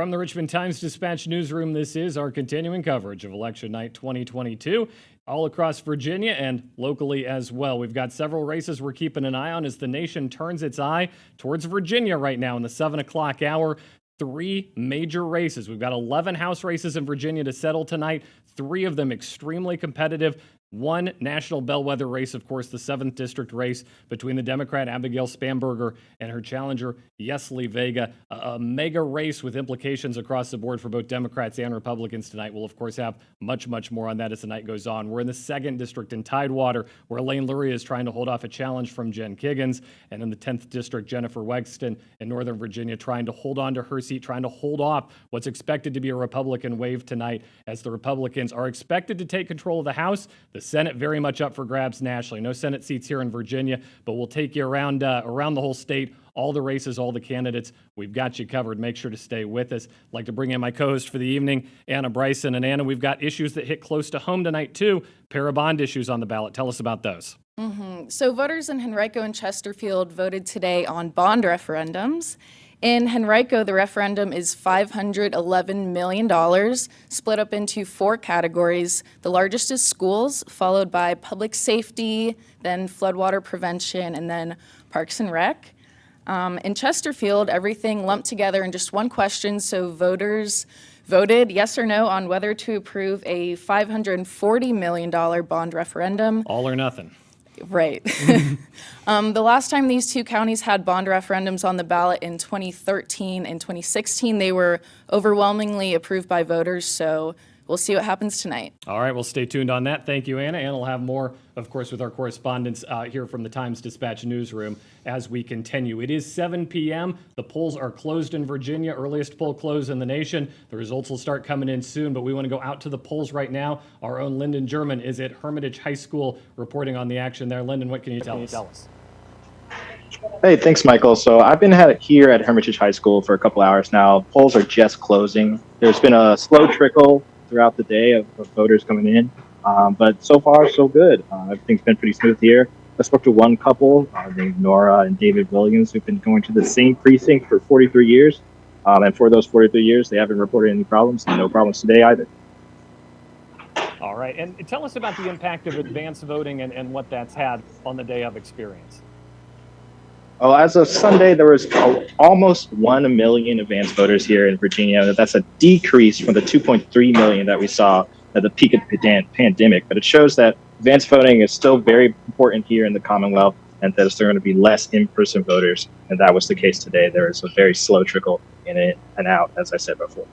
From the Richmond Times-Dispatch newsroom, this is our continuing coverage of Election Night 2022 all across Virginia and locally as well. We've got several races we're keeping an eye on as the nation turns its eye towards Virginia right now in the 7 o'clock hour. 3 major races. We've got 11 House races in Virginia to settle tonight, 3 of them extremely competitive. One national bellwether race, of course, the 7th District race between the Democrat Abigail Spanberger and her challenger, Yesli Vega. A mega race with implications across the board for both Democrats and Republicans tonight. We'll, of course, have much more on that as the night goes on. We're in the 2nd District in Tidewater, where Elaine Luria is trying to hold off a challenge from Jen Kiggins. And in the 10th District, Jennifer Wexton in Northern Virginia trying to hold on to her seat, trying to hold off what's expected to be a Republican wave tonight as the Republicans are expected to take control of the House. The Senate very much up for grabs nationally. No Senate seats here in Virginia, but we'll take you around the whole state, all the races, all the candidates. We've got you covered. Make sure to stay with us. I'd like to bring in my co-host for the evening, Anna Bryson. And Anna, we've got issues that hit close to home tonight too. Pair of bond issues on the ballot. Tell us about those. So voters in Henrico and Chesterfield voted today on bond referendums. In Henrico, the referendum is $511 million, split up into 4 categories. The largest is schools, followed by public safety, then floodwater prevention, and then parks and rec. In Chesterfield, everything lumped together in just one question, so voters voted yes or no on whether to approve a $540 million bond referendum. All or nothing. Right. The last time these 2 counties had bond referendums on the ballot in 2013 and 2016, they were overwhelmingly approved by voters, so we'll see what happens tonight. All right, well, stay tuned on that. Thank you, Anna. Anna will have more, of course, with our correspondents here from the Times-Dispatch newsroom as we continue. It is 7 p.m. The polls are closed in Virginia, earliest poll close in the nation. The results will start coming in soon, but we want to go out to the polls right now. Our own Lyndon German is at Hermitage High School reporting on the action there. Lyndon, what can you tell us? Hey, thanks, Michael. So I've been here at Hermitage High School for a couple hours now. Polls are just closing. There's been a slow trickle throughout the day of voters coming in, but so far so good. Everything's been pretty smooth here. I spoke to one couple named Nora and David Williams who've been going to the same precinct for 43 years, and for those 43 years they haven't reported any problems, and no problems today either. All right, and tell us about the impact of advance voting and what that's had on the day of experience. Oh, as of Sunday, there was almost 1 million advance voters here in Virginia. That's a decrease from the 2.3 million that we saw at the peak of the pandemic. But it shows that advance voting is still very important here in the Commonwealth, and that there are going to be less in-person voters. And that was the case today. There was a very slow trickle in and out, as I said before.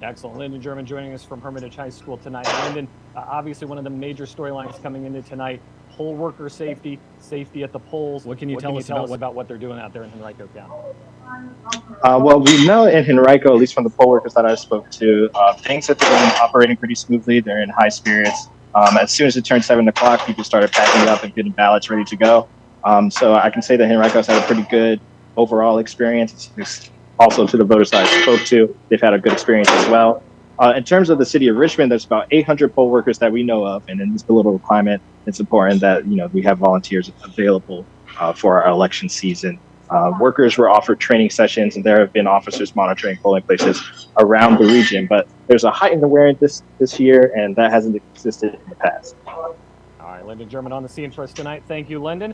Excellent. Lyndon German joining us from Hermitage High School tonight. Lyndon, obviously one of the major storylines coming into tonight, poll worker safety at the polls. What can you tell us about what they're doing out there in Henrico County? Well, we know in Henrico, at least from the poll workers that I spoke to, things have been operating pretty smoothly. They're in high spirits. As soon as it turned 7 o'clock, people started packing up and getting ballots ready to go. So I can say that Henrico's had a pretty good overall experience. It's also to the voters that I spoke to, they've had a good experience as well. In terms of the city of Richmond, there's about 800 poll workers that we know of, and in this political climate, it's important that we have volunteers available for our election season. Workers were offered training sessions, and there have been officers monitoring polling places around the region. But there's a heightened awareness this year, and that hasn't existed in the past. All right, Lyndon German on the scene for us tonight. Thank you, Lyndon.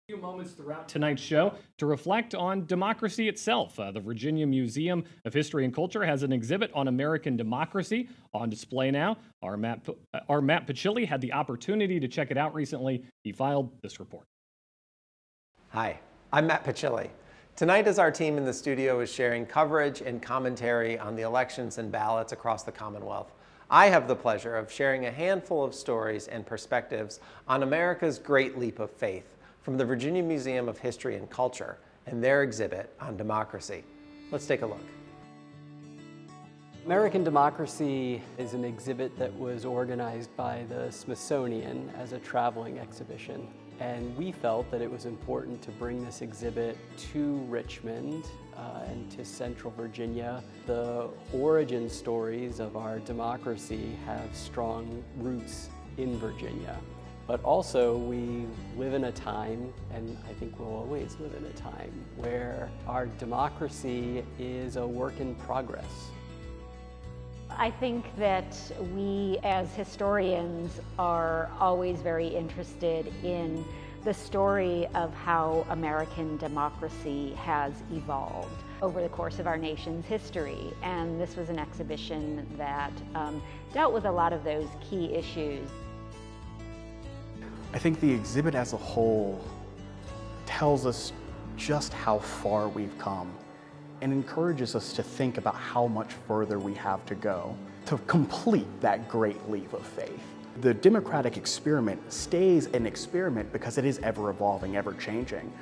Few moments throughout tonight's show to reflect on democracy itself. The Virginia Museum of History and Culture has an exhibit on American democracy on display now. Our Matt Pachilli had the opportunity to check it out recently. He filed this report. Hi, I'm Matt Pachilli. Tonight, as our team in the studio is sharing coverage and commentary on the elections and ballots across the Commonwealth, I have the pleasure of sharing a handful of stories and perspectives on America's great leap of faith from the Virginia Museum of History and Culture and their exhibit on democracy. Let's take a look. American Democracy is an exhibit that was organized by the Smithsonian as a traveling exhibition. And we felt that it was important to bring this exhibit to Richmond and to Central Virginia. The origin stories of our democracy have strong roots in Virginia. But also, we live in a time, and I think we'll always live in a time, where our democracy is a work in progress. I think that we as historians are always very interested in the story of how American democracy has evolved over the course of our nation's history. And this was an exhibition that dealt with a lot of those key issues. I think the exhibit as a whole tells us just how far we've come and encourages us to think about how much further we have to go to complete that great leap of faith. The democratic experiment stays an experiment because it is ever evolving, ever changing.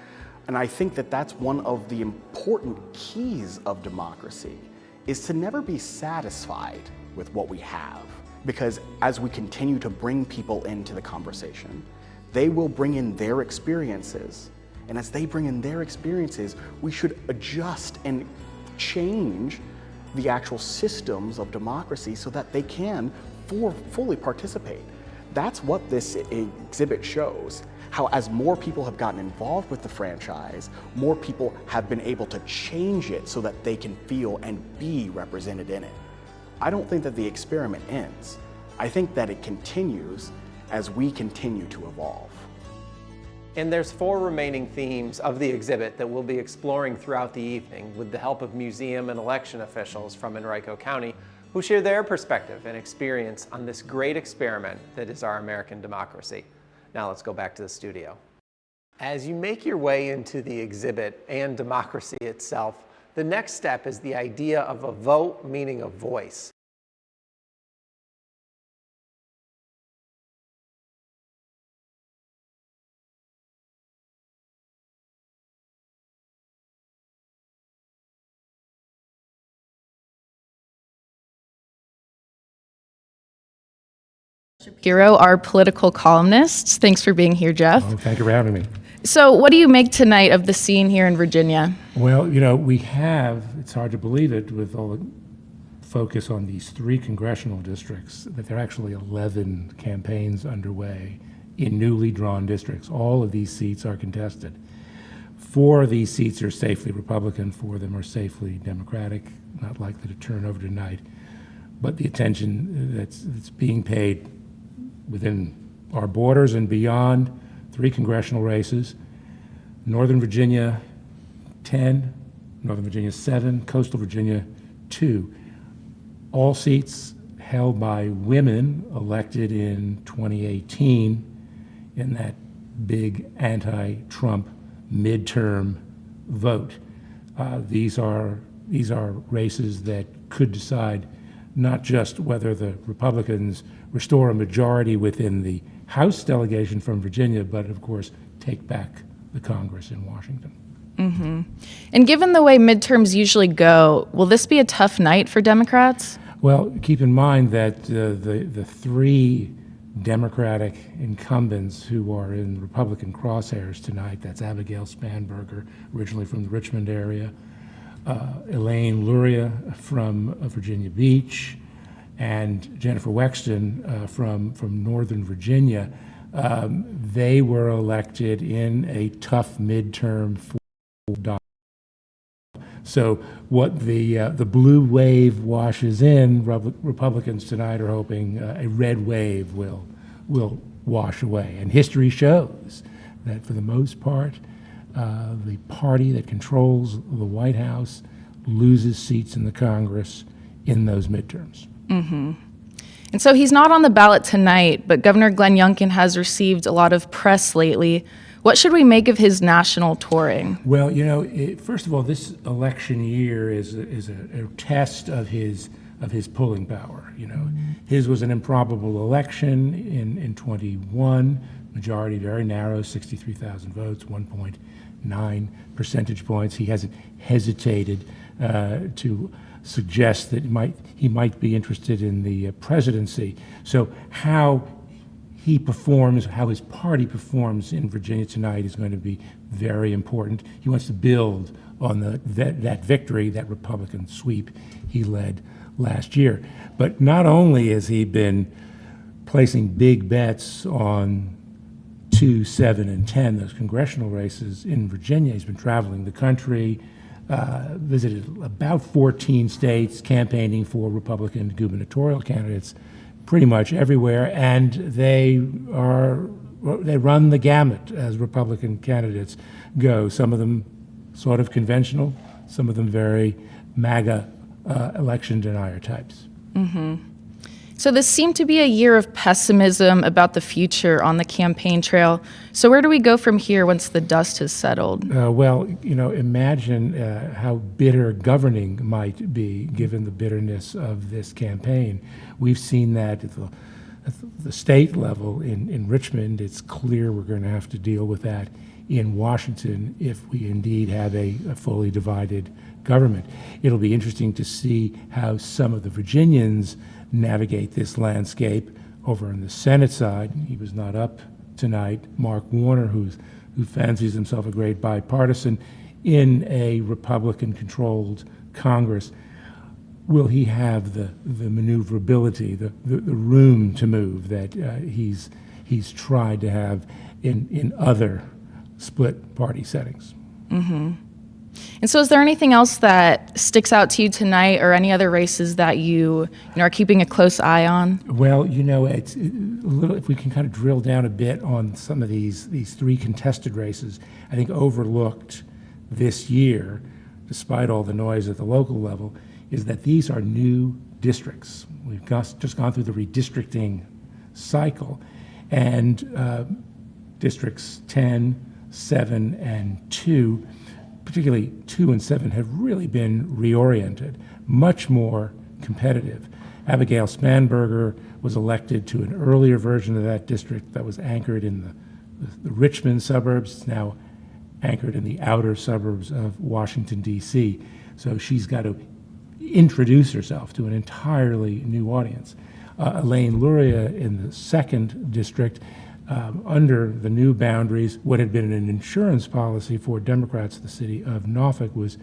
And I think that that's one of the important keys of democracy, is to never be satisfied with what we have. Because as we continue to bring people into the conversation, they will bring in their experiences. And as they bring in their experiences, we should adjust and change the actual systems of democracy so that they can fully participate. That's what this exhibit shows, how as more people have gotten involved with the franchise, more people have been able to change it so that they can feel and be represented in it. I don't think that the experiment ends. I think that it continues as we continue to evolve. And there's 4 remaining themes of the exhibit that we'll be exploring throughout the evening with the help of museum and election officials from Henrico County who share their perspective and experience on this great experiment that is our American democracy. Now let's go back to the studio. As you make your way into the exhibit and democracy itself, the next step is the idea of a vote, meaning a voice. Shapiro, our political columnist. Thanks for being here, Jeff. Oh, thank you for having me. So what do you make tonight of the scene here in Virginia? Well, we have, it's hard to believe it, with all the focus on these 3 congressional districts, that there are actually 11 campaigns underway in newly drawn districts. All of these seats are contested. 4 of these seats are safely Republican, 4 of them are safely Democratic, not likely to turn over tonight. But the attention that's being paid within our borders and beyond, 3 congressional races, Northern Virginia 10, Northern Virginia 7, Coastal Virginia 2. All seats held by women elected in 2018 in that big anti-Trump midterm vote. These are races that could decide not just whether the Republicans restore a majority within the House delegation from Virginia, but of course take back the Congress in Washington. Mm-hmm. And given the way midterms usually go, will this be a tough night for Democrats? Well, keep in mind that the 3 Democratic incumbents who are in Republican crosshairs tonight, that's Abigail Spanberger, originally from the Richmond area, Elaine Luria from Virginia Beach, and Jennifer Wexton from Northern Virginia. They were elected in a tough midterm for Donald. So what the blue wave washes in, Republicans tonight are hoping a red wave will wash away. And history shows that for the most part, the party that controls the White House loses seats in the Congress in those midterms. Mm-hmm. And so he's not on the ballot tonight, but Governor Glenn Youngkin has received a lot of press lately. What should we make of his national touring? Well, first of all, this election year is a test of his pulling power. His was an improbable election in 21, majority very narrow, 63,000 votes, 1.9 percentage points. He hasn't hesitated to suggest that he might be interested in the presidency. So how he performs, how his party performs in Virginia tonight is going to be very important. He wants to build on that victory, that Republican sweep he led last year. But not only has he been placing big bets on 2, 7, and 10, those congressional races in Virginia. He's been traveling the country, visited about 14 states, campaigning for Republican gubernatorial candidates pretty much everywhere, and they run the gamut as Republican candidates go. Some of them sort of conventional, some of them very MAGA election denier types. So this seemed to be a year of pessimism about the future on the campaign trail. So where do we go from here once the dust has settled? Well, imagine how bitter governing might be given the bitterness of this campaign. We've seen that at the state level in Richmond. It's clear we're going to have to deal with that in Washington if we indeed have a fully divided government. It'll be interesting to see how some of the Virginians navigate this landscape. Over on the Senate side, he was not up tonight, Mark Warner, who fancies himself a great bipartisan in a Republican-controlled Congress. Will he have the maneuverability, the room to move that he's tried to have in other split-party settings? And so is there anything else that sticks out to you tonight, or any other races that you are keeping a close eye on? Well, it's a little, if we can kind of drill down a bit on some of these three contested races, I think overlooked this year, despite all the noise at the local level, is that these are new districts. We've just gone through the redistricting cycle, and districts 10, 7, and 2, particularly 2 and 7, have really been reoriented, much more competitive. Abigail Spanberger was elected to an earlier version of that district that was anchored in the Richmond suburbs. It's now anchored in the outer suburbs of Washington, D.C. So she's got to introduce herself to an entirely new audience. Elaine Luria in the 2nd district, under the new boundaries, what had been an insurance policy for Democrats in the city of Norfolk was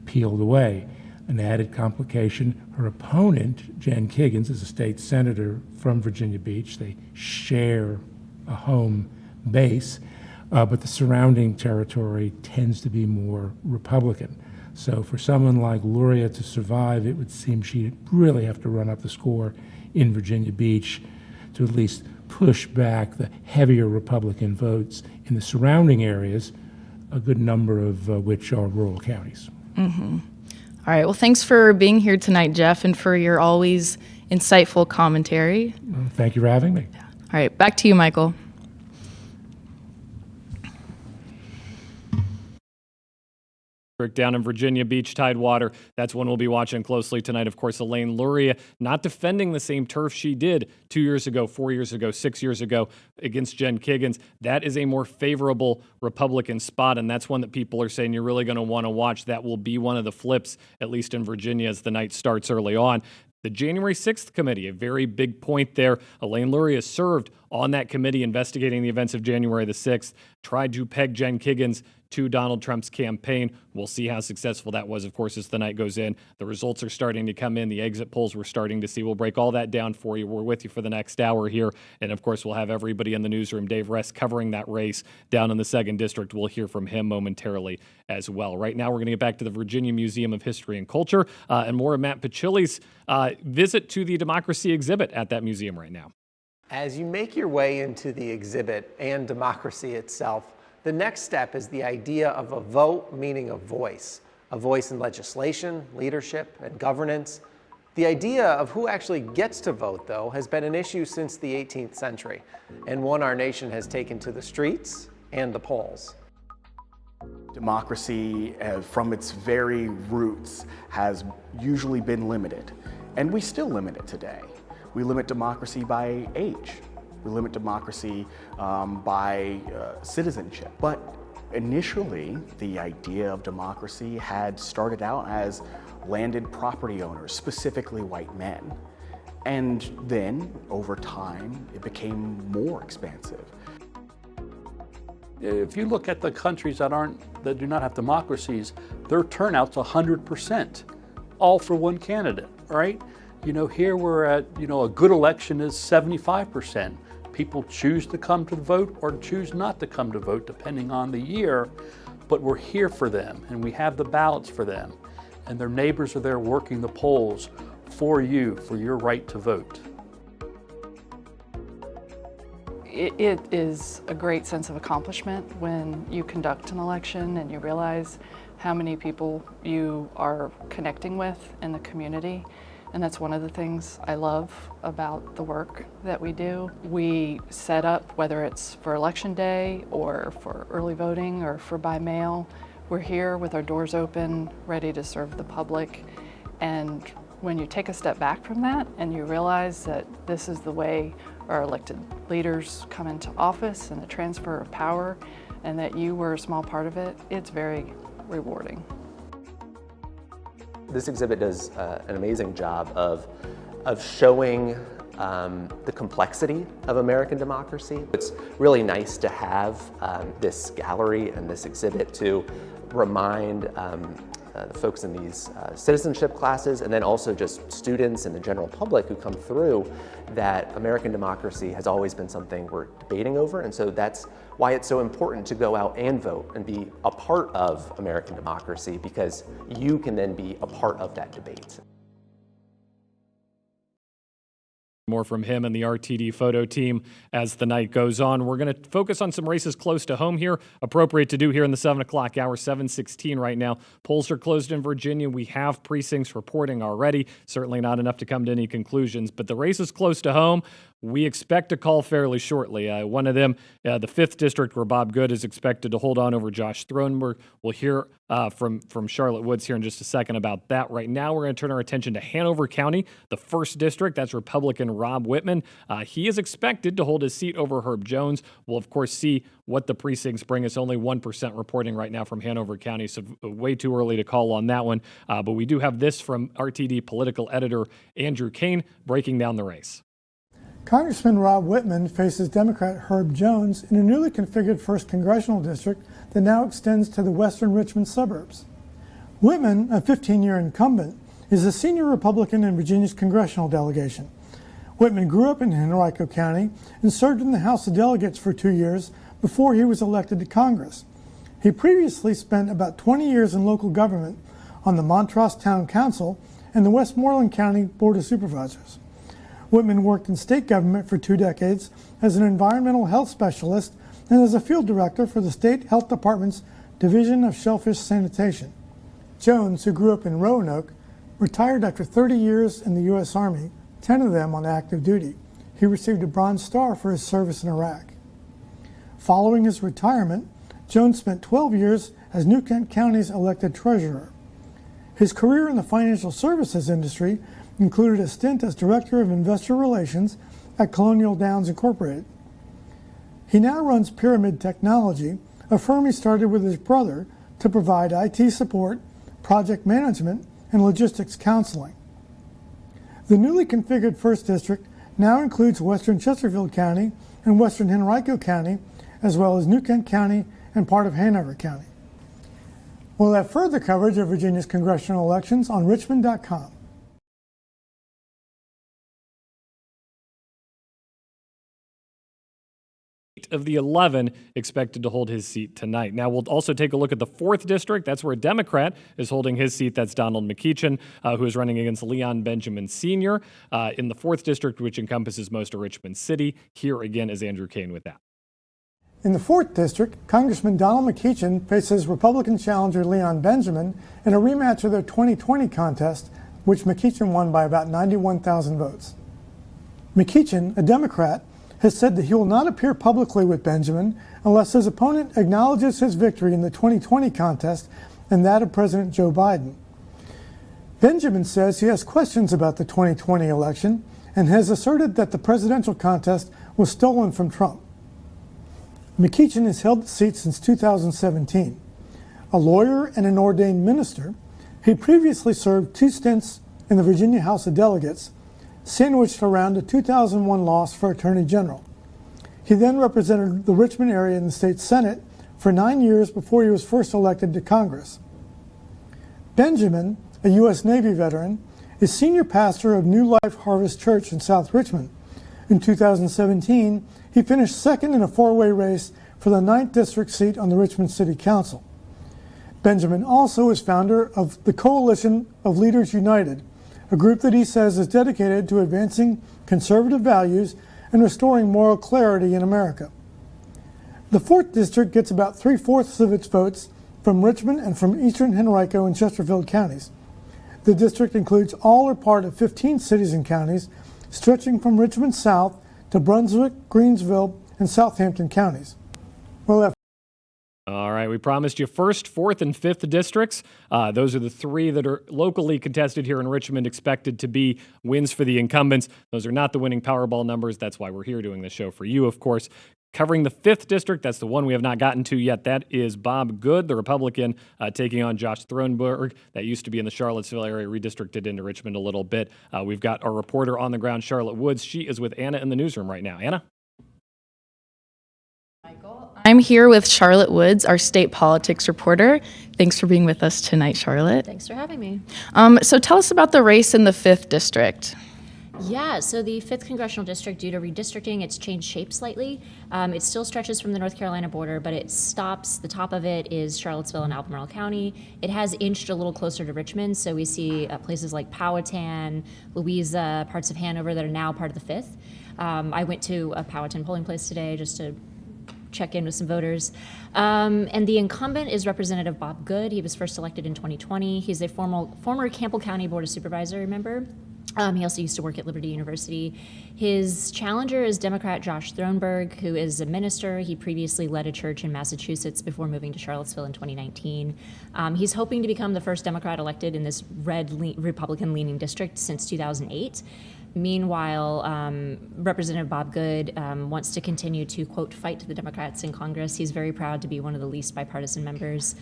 peeled away. An added complication, her opponent, Jen Kiggins, is a state senator from Virginia Beach. They share a home base, but the surrounding territory tends to be more Republican. So for someone like Luria to survive, it would seem she'd really have to run up the score in Virginia Beach to at least push back the heavier Republican votes in the surrounding areas, a good number of which are rural counties. All right, well, thanks for being here tonight, Jeff, and for your always insightful commentary. Well, thank you for having me. All right, back to you, Michael. Down in Virginia Beach, Tidewater. That's one we'll be watching closely tonight. Of course, Elaine Luria not defending the same turf she did 2 years ago, 4 years ago, 6 years ago against Jen Kiggins. That is a more favorable Republican spot, and that's one that people are saying you're really going to want to watch. That will be one of the flips, at least in Virginia, as the night starts early on. The January 6th committee, a very big point there. Elaine Luria served on that committee investigating the events of January the 6th, tried to peg Jen Kiggins to Donald Trump's campaign. We'll see how successful that was, of course, as the night goes in. The results are starting to come in. The exit polls we're starting to see. We'll break all that down for you. We're with you for the next hour here. And, of course, we'll have everybody in the newsroom. Dave Rest covering that race down in the 2nd District. We'll hear from him momentarily as well. Right now, we're going to get back to the Virginia Museum of History and Culture and more of Matt Pachilli's visit to the democracy exhibit at that museum right now. As you make your way into the exhibit and democracy itself, the next step is the idea of a vote, meaning a voice in legislation, leadership, and governance. The idea of who actually gets to vote, though, has been an issue since the 18th century, and one our nation has taken to the streets and the polls. Democracy, from its very roots, has usually been limited, and we still limit it today. We limit democracy by age. We limit democracy by citizenship. But initially, the idea of democracy had started out as landed property owners, specifically white men. And then, over time, it became more expansive. If you look at the countries that do not have democracies, their turnout's 100%, all for one candidate, right? Here we're at, a good election is 75%. People choose to come to vote or choose not to come to vote depending on the year, but we're here for them and we have the ballots for them. And their neighbors are there working the polls for you, for your right to vote. It is a great sense of accomplishment when you conduct an election and you realize how many people you are connecting with in the community. And that's one of the things I love about the work that we do. We set up, whether it's for election day or for early voting or for by mail, we're here with our doors open, ready to serve the public. And when you take a step back from that and you realize that this is the way our elected leaders come into office and the transfer of power, and that you were a small part of it, it's very rewarding. This exhibit does an amazing job of showing the complexity of American democracy. It's really nice to have this gallery and this exhibit to remind the folks in these citizenship classes, and then also just students and the general public who come through, that American democracy has always been something we're debating over, and so that's why it's so important to go out and vote and be a part of American democracy, because you can then be a part of that debate. More from him and the RTD photo team as the night goes on. We're going to focus on some races close to home here, appropriate to do here in the 7 o'clock hour, 7:16 right now. Polls are closed in Virginia. We have precincts reporting already. Certainly not enough to come to any conclusions, but the race is close to home. We expect to call fairly shortly. One of them, the 5th District, where Bob Good is expected to hold on over Josh Thronberg. We'll hear from Charlotte Woods here in just a second about that. Right now, we're going to turn our attention to Hanover County, the 1st District. That's Republican Rob Whitman. He is expected to hold his seat over Herb Jones. We'll, of course, see what the precincts bring us. Only 1% reporting right now from Hanover County, so way too early to call on that one. But we do have this from RTD political editor Andrew Kane breaking down the race. Congressman Rob Whitman faces Democrat Herb Jones in a newly configured 1st Congressional District that now extends to the western Richmond suburbs. Whitman, a 15-year incumbent, is a senior Republican in Virginia's congressional delegation. Whitman grew up in Henrico County and served in the House of Delegates for 2 years before he was elected to Congress. He previously spent about 20 years in local government on the Montrose Town Council and the Westmoreland County Board of Supervisors. Whitman worked in state government for 2 decades as an environmental health specialist and as a field director for the state health department's Division of Shellfish Sanitation. Jones, who grew up in Roanoke, retired after 30 years in the U.S. Army, 10 of them on active duty. He received a Bronze Star for his service in Iraq. Following his retirement, Jones spent 12 years as New Kent County's elected treasurer. His career in the financial services industry included a stint as Director of Investor Relations at Colonial Downs Incorporated. He now runs Pyramid Technology, a firm he started with his brother to provide IT support, project management, and logistics counseling. The newly configured 1st District now includes western Chesterfield County and western Henrico County, as well as New Kent County and part of Hanover County. We'll have further coverage of Virginia's congressional elections on Richmond.com. Of the 11 expected to hold his seat tonight. Now, we'll also take a look at the 4th District. That's where a Democrat is holding his seat. That's Donald McEachin, who is running against Leon Benjamin Sr. In the 4th District, which encompasses most of Richmond City. Here again is Andrew Kane with that. In the 4th District, Congressman Donald McEachin faces Republican challenger Leon Benjamin in a rematch of their 2020 contest, which McEachin won by about 91,000 votes. McEachin, a Democrat, has said that he will not appear publicly with Benjamin unless his opponent acknowledges his victory in the 2020 contest and that of President Joe Biden. Benjamin says he has questions about the 2020 election and has asserted that the presidential contest was stolen from Trump. McEachin has held the seat since 2017. A lawyer and an ordained minister, he previously served 2 stints in the Virginia House of Delegates, sandwiched around a 2001 loss for Attorney General. He then represented the Richmond area in the state Senate for 9 years before he was first elected to Congress. Benjamin, a U.S. Navy veteran, is senior pastor of New Life Harvest Church in South Richmond, In 2017, he finished second in a four-way race for the 9th District seat on the Richmond City Council. Benjamin also is founder of the Coalition of Leaders United, a group that he says is dedicated to advancing conservative values and restoring moral clarity in America. The 4th District gets about 3/4 of its votes from Richmond and from eastern Henrico and Chesterfield counties. The district includes all or part of 15 cities and counties, stretching from Richmond south to Brunswick, Greensville, and Southampton counties. Well, All right, we promised you 1st, 4th, and 5th districts. Those are the 3 that are locally contested here in Richmond, expected to be wins for the incumbents. Those are not the winning Powerball numbers. That's why we're here doing this show for you, of course. Covering the 5th district, that's the one we have not gotten to yet. That is Bob Good, the Republican, taking on Josh Thronberg. That used to be in the Charlottesville area, redistricted into Richmond a little bit. We've got our reporter on the ground, Charlotte Woods. She is with Anna in the newsroom right now. Anna? I'm here with Charlotte Woods, our state politics reporter. Thanks for being with us tonight, Charlotte. Thanks for having me. So tell us about the race in the 5th district. Yeah, so the 5th Congressional District, due to redistricting, it's changed shape slightly. It still stretches from the North Carolina border, but it stops, the top of it is Charlottesville and Albemarle County. It has inched a little closer to Richmond, so we see places like Powhatan, Louisa, parts of Hanover that are now part of the 5th. I went to a Powhatan polling place today just to check in with some voters. And the incumbent is Representative Bob Good. He was first elected in 2020. He's a former Campbell County Board of Supervisor member. He also used to work at Liberty University. His challenger is Democrat Josh Thronberg, who is a minister. He previously led a church in Massachusetts before moving to Charlottesville in 2019. He's hoping to become the first Democrat elected in this Republican-leaning district since 2008. Meanwhile, Representative Bob Good wants to continue to, quote, fight the Democrats in Congress. He's very proud to be one of the least bipartisan members.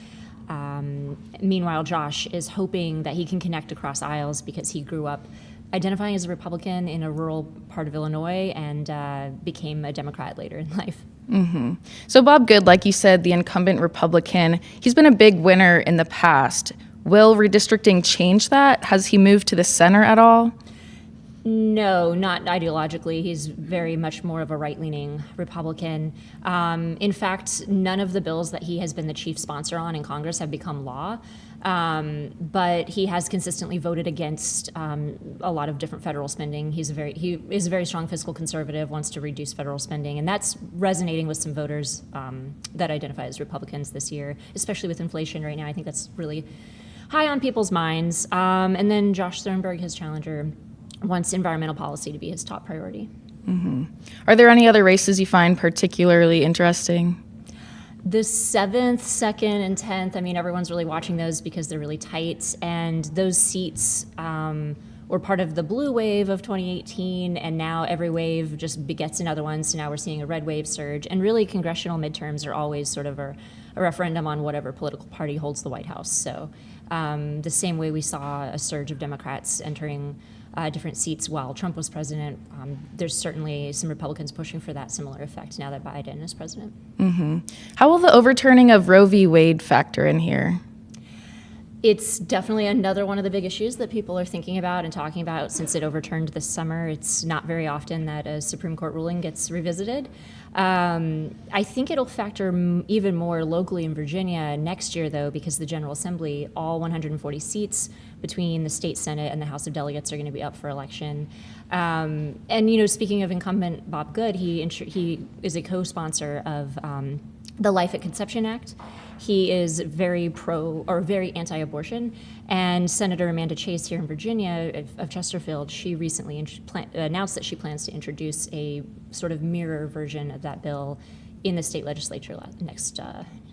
Meanwhile, Josh is hoping that he can connect across aisles because he grew up identifying as a Republican in a rural part of Illinois and became a Democrat later in life. Mm-hmm. So Bob Good, like you said, the incumbent Republican, he's been a big winner in the past. Will redistricting change that? Has he moved to the center at all? No, not ideologically. He's very much more of a right-leaning Republican. In fact, none of the bills that he has been the chief sponsor on in Congress have become law. But he has consistently voted against a lot of different federal spending. He is a very strong fiscal conservative, wants to reduce federal spending, and that's resonating with some voters that identify as Republicans this year, especially with inflation right now. I think that's really high on people's minds. And then Josh Thronberg, his challenger, wants environmental policy to be his top priority. Mm-hmm. Are there any other races you find particularly interesting? The 7th, 2nd, and 10th, I mean, everyone's really watching those because they're really tight. And those seats were part of the blue wave of 2018, and now every wave just begets another one. So now we're seeing a red wave surge. And really, congressional midterms are always sort of a referendum on whatever political party holds the White House. So the same way we saw a surge of Democrats entering different seats while Trump was president, there's certainly some Republicans pushing for that similar effect now that Biden is president. Mm-hmm. How will the overturning of Roe v. Wade factor in here? It's definitely another one of the big issues that people are thinking about and talking about since it overturned this summer. It's not very often that a Supreme Court ruling gets revisited. I think it'll factor even more locally in Virginia next year, though, because the General Assembly, all 140 seats between the state Senate and the House of Delegates are going to be up for election. And, you know, speaking of incumbent Bob Good, he is a co-sponsor of the Life at Conception Act. He is very very anti-abortion. And Senator Amanda Chase here in Virginia of Chesterfield, she recently announced that she plans to introduce a sort of mirror version of that bill in the state legislature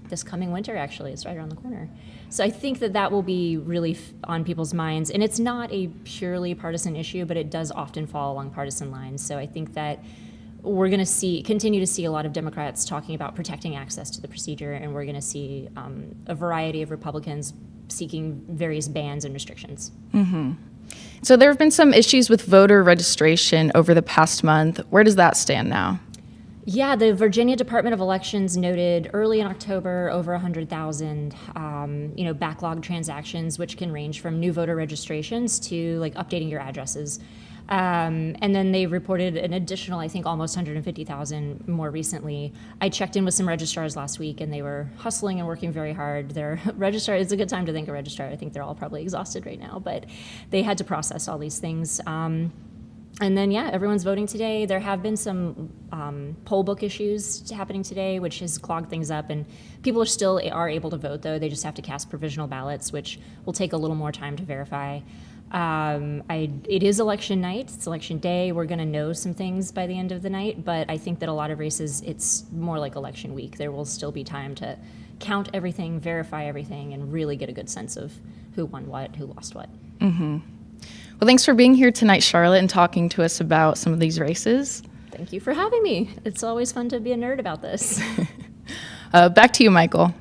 this coming winter, actually. It's right around the corner. So I think that will be really on people's minds. And it's not a purely partisan issue, but it does often fall along partisan lines. So I think that we're going to continue to see a lot of Democrats talking about protecting access to the procedure, and we're going to see a variety of Republicans seeking various bans and restrictions. Mm-hmm. So there have been some issues with voter registration over the past month. Where does that stand now? Yeah, the Virginia Department of Elections noted early in October over 100,000 backlogged transactions, which can range from new voter registrations to like updating your addresses. And then they reported an additional, I think, almost 150,000 more recently. I checked in with some registrars last week, and they were hustling and working very hard. Their registrar, it's a good time to thank a registrar. I think they're all probably exhausted right now, but they had to process all these things. And then, yeah, everyone's voting today. There have been some poll book issues happening today, which has clogged things up. And people are able to vote, though. They just have to cast provisional ballots, which will take a little more time to verify. It is election night. It's election day. We're going to know some things by the end of the night. But I think that a lot of races, it's more like election week. There will still be time to count everything, verify everything, and really get a good sense of who won what, who lost what. Mm-hmm. Well, thanks for being here tonight, Charlotte, and talking to us about some of these races. Thank you for having me. It's always fun to be a nerd about this. Back to you, Michael.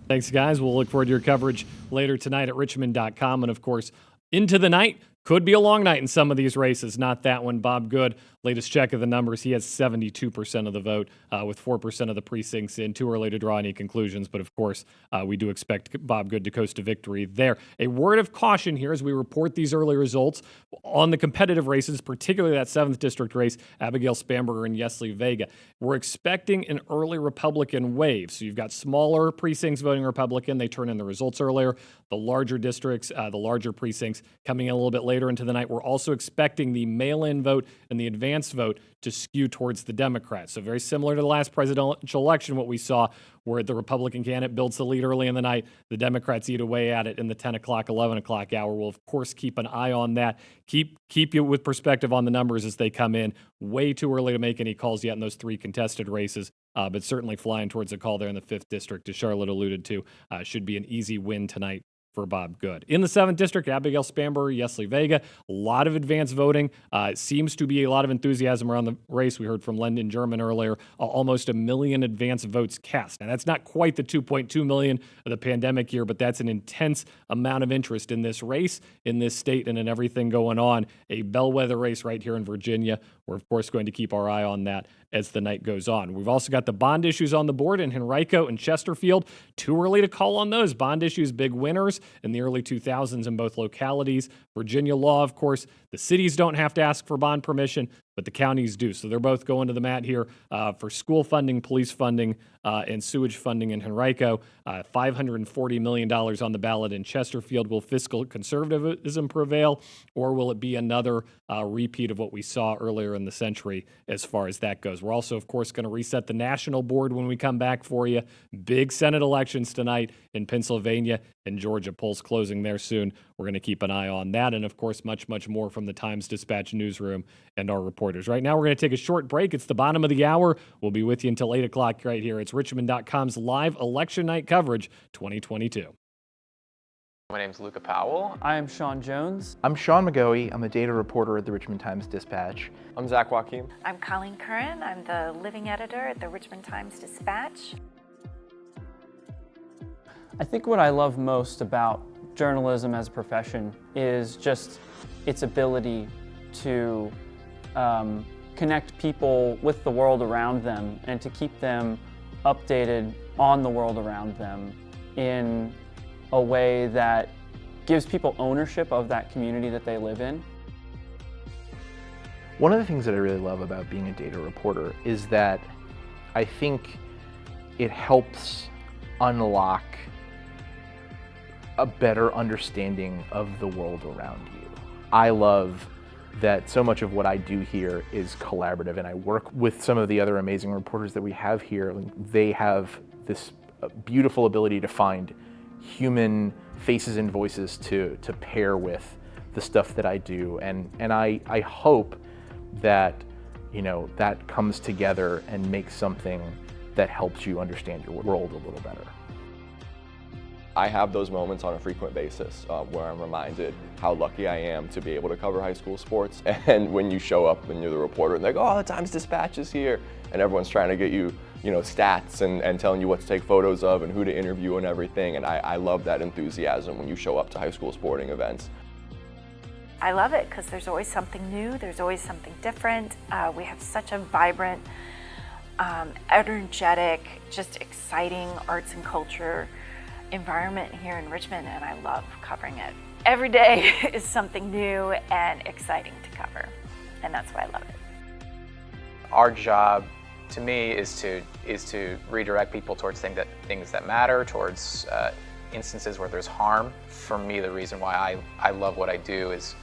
Thanks, guys. We'll look forward to your coverage later tonight at richmond.com. And, of course, into the night. Could be a long night in some of these races. Not that one. Bob Good, latest check of the numbers, he has 72% of the vote with 4% of the precincts in. Too early to draw any conclusions, but of course, we do expect Bob Good to coast to victory there. A word of caution here as we report these early results on the competitive races, particularly that 7th District race, Abigail Spanberger and Yesley Vega. We're expecting an early Republican wave. So you've got smaller precincts voting Republican. They turn in the results earlier. The larger districts, the larger precincts coming in a little bit later into the night. We're also expecting the mail-in vote and the advance vote to skew towards the Democrats. So very similar to the last presidential election, what we saw where the Republican candidate builds the lead early in the night, the Democrats eat away at it in the 10 o'clock, 11 o'clock hour. We'll, of course, keep an eye on that. Keep you with perspective on the numbers as they come in. Way too early to make any calls yet in those 3 contested races, but certainly flying towards a call there in the 5th District, as Charlotte alluded to. Should be an easy win tonight for Bob Good. In the 7th District, Abigail Spanberger, Yesley Vega, a lot of advance voting. Seems to be a lot of enthusiasm around the race. We heard from Lyndon German earlier, almost 1 million advance votes cast. Now, that's not quite the 2.2 million of the pandemic year, but that's an intense amount of interest in this race, in this state, and in everything going on. A bellwether race right here in Virginia. We're, of course, going to keep our eye on that as the night goes on. We've also got the bond issues on the board in Henrico and Chesterfield. Too early to call on those. Bond issues, big winners in the early 2000s in both localities. Virginia law, of course, the cities don't have to ask for bond permission, but the counties do. So they're both going to the mat here for school funding, police funding, and sewage funding in Henrico. $540 million on the ballot in Chesterfield. Will fiscal conservatism prevail, or will it be another repeat of what we saw earlier in the century as far as that goes? We're also, of course, going to reset the national board when we come back for you. Big Senate elections tonight in Pennsylvania and Georgia. Polls closing there soon. We're going to keep an eye on that. And, of course, much, much more from the Times-Dispatch newsroom and our reporters. Right now, we're going to take a short break. It's the bottom of the hour. We'll be with you until 8 o'clock right here. It's Richmond.com's live election night coverage 2022. My name's Luca Powell. I am Sean Jones. I'm Sean McGoey. I'm a data reporter at the Richmond Times-Dispatch. I'm Zach Joachim. I'm Colleen Curran. I'm the living editor at the Richmond Times-Dispatch. I think what I love most about journalism as a profession is just its ability to connect people with the world around them and to keep them updated on the world around them in a way that gives people ownership of that community that they live in. One of the things that I really love about being a data reporter is that I think it helps unlock a better understanding of the world around you. I love that so much of what I do here is collaborative, and I work with some of the other amazing reporters that we have here. They have this beautiful ability to find human faces and voices to pair with the stuff that I do, and I hope that that comes together and makes something that helps you understand your world a little better. I have those moments on a frequent basis where I'm reminded how lucky I am to be able to cover high school sports. And when you show up and you're the reporter and they go, oh, the Times-Dispatch is here, and everyone's trying to get you, stats and telling you what to take photos of and who to interview and everything. And I love that enthusiasm when you show up to high school sporting events. I love it because there's always something new, there's always something different. We have such a vibrant, energetic, just exciting arts and culture environment here in Richmond, and I love covering it every day is something new and exciting to cover, and that's why I love it. Our job, to me, is to redirect people towards things that matter, towards instances where there's harm. For me, the reason why I love what I do is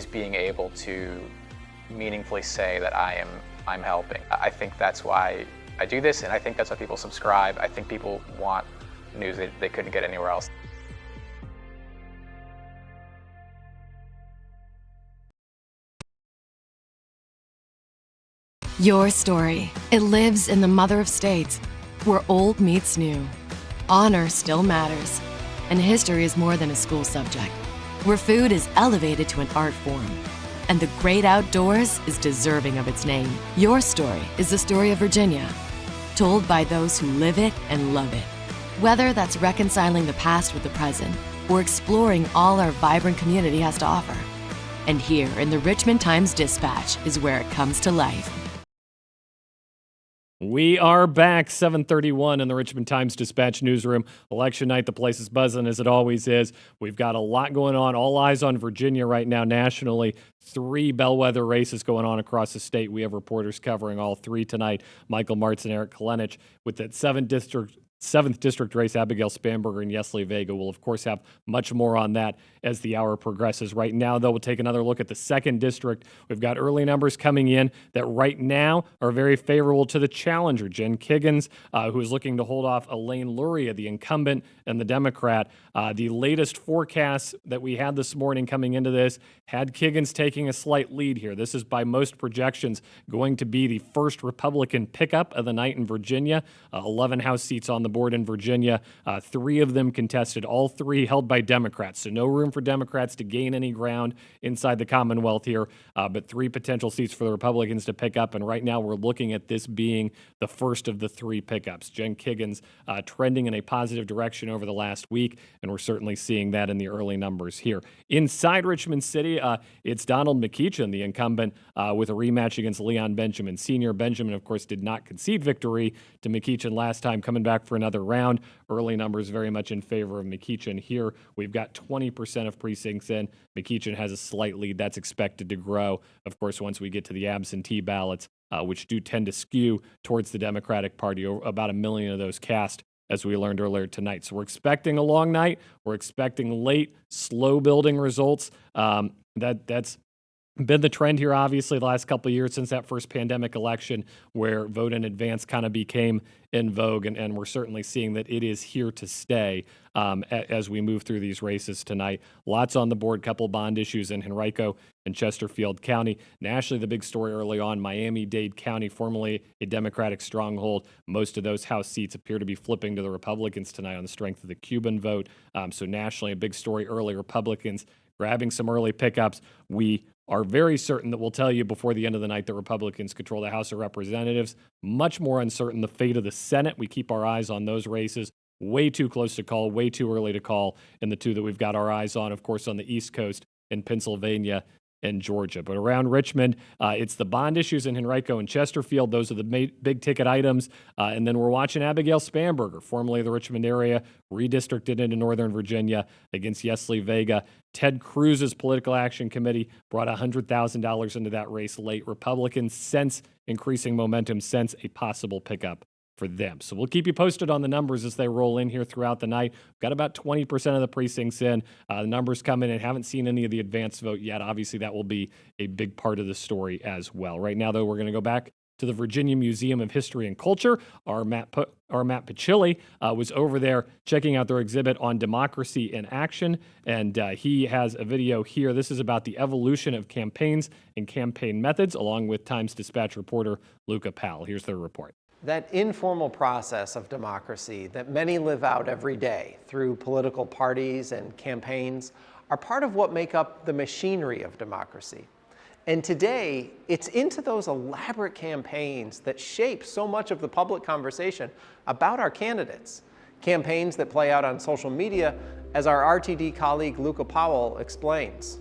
being able to meaningfully say that I'm helping. I think that's why I do this, and I think that's why people subscribe. I think people want news that they couldn't get anywhere else. Your story. It lives in the Mother of States, where old meets new. Honor still matters, and history is more than a school subject, where food is elevated to an art form, and the great outdoors is deserving of its name. Your story is the story of Virginia, told by those who live it and love it. Whether that's reconciling the past with the present, or exploring all our vibrant community has to offer. And here in the Richmond Times-Dispatch is where it comes to life. We are back, 7:31 in the Richmond Times-Dispatch newsroom. Election night, the place is buzzing as it always is. We've got a lot going on. All eyes on Virginia right now nationally. 3 bellwether races going on across the state. We have reporters covering all 3 tonight. Michael Martz and Eric Kalenich with that 7th District race, Abigail Spanberger and Yesley Vega. We'll, of course, have much more on that as the hour progresses. Right now, though, we'll take another look at the 2nd District. We've got early numbers coming in that right now are very favorable to the challenger, Jen Kiggins, who is looking to hold off Elaine Luria, the incumbent and the Democrat. The latest forecasts that we had this morning coming into this had Kiggins taking a slight lead here. This is, by most projections, going to be the first Republican pickup of the night in Virginia. 11 House seats on the board in Virginia, 3 of them contested, all 3 held by Democrats. So no room for Democrats to gain any ground inside the Commonwealth here, but 3 potential seats for the Republicans to pick up. And right now we're looking at this being the first of the 3 pickups. Jen Kiggins trending in a positive direction over the last week, and we're certainly seeing that in the early numbers here. Inside Richmond City, it's Donald McEachin, the incumbent, with a rematch against Leon Benjamin Sr. Benjamin, of course, did not concede victory to McEachin last time, coming back for another round. Early numbers very much in favor of McEachin here. We've got 20% of precincts in. McEachin has a slight lead. That's expected to grow, of course, once we get to the absentee ballots, which do tend to skew towards the Democratic Party. About 1 million of those cast, as we learned earlier tonight. So we're expecting a long night. We're expecting late, slow-building results. That's been the trend here, obviously, the last couple of years since that first pandemic election where vote in advance kind of became in vogue, and we're certainly seeing that it is here to stay as we move through these races tonight. Lots on the board, couple bond issues in Henrico and Chesterfield County. Nationally, the big story early on, Miami-Dade County, formerly a Democratic stronghold. Most of those House seats appear to be flipping to the Republicans tonight on the strength of the Cuban vote. So nationally, a big story early, Republicans grabbing some early pickups. We are very certain that we'll tell you before the end of the night that Republicans control the House of Representatives. Much more uncertain the fate of the Senate. We keep our eyes on those races. Way too close to call, way too early to call in the 2 that we've got our eyes on, of course, on the East Coast in Pennsylvania and Georgia. But around Richmond, it's the bond issues in Henrico and Chesterfield. Those are the big ticket items. And then we're watching Abigail Spanberger, formerly of the Richmond area, redistricted into Northern Virginia against Yesley Vega. Ted Cruz's Political Action Committee brought $100,000 into that race late. Republicans sense increasing momentum, sense a possible pickup for them. So we'll keep you posted on the numbers as they roll in here throughout the night. We've got about 20% of the precincts in. The numbers come in and haven't seen any of the advance vote yet. Obviously, that will be a big part of the story as well. Right now, though, we're going to go back to the Virginia Museum of History and Culture. Our Matt Pachilli was over there checking out their exhibit on democracy in action, and he has a video here. This is about the evolution of campaigns and campaign methods, along with Times-Dispatch reporter Luca Powell. Here's their report. That informal process of democracy that many live out every day through political parties and campaigns are part of what make up the machinery of democracy. And today, it's into those elaborate campaigns that shape so much of the public conversation about our candidates. Campaigns that play out on social media, as our RTD colleague Luca Powell explains.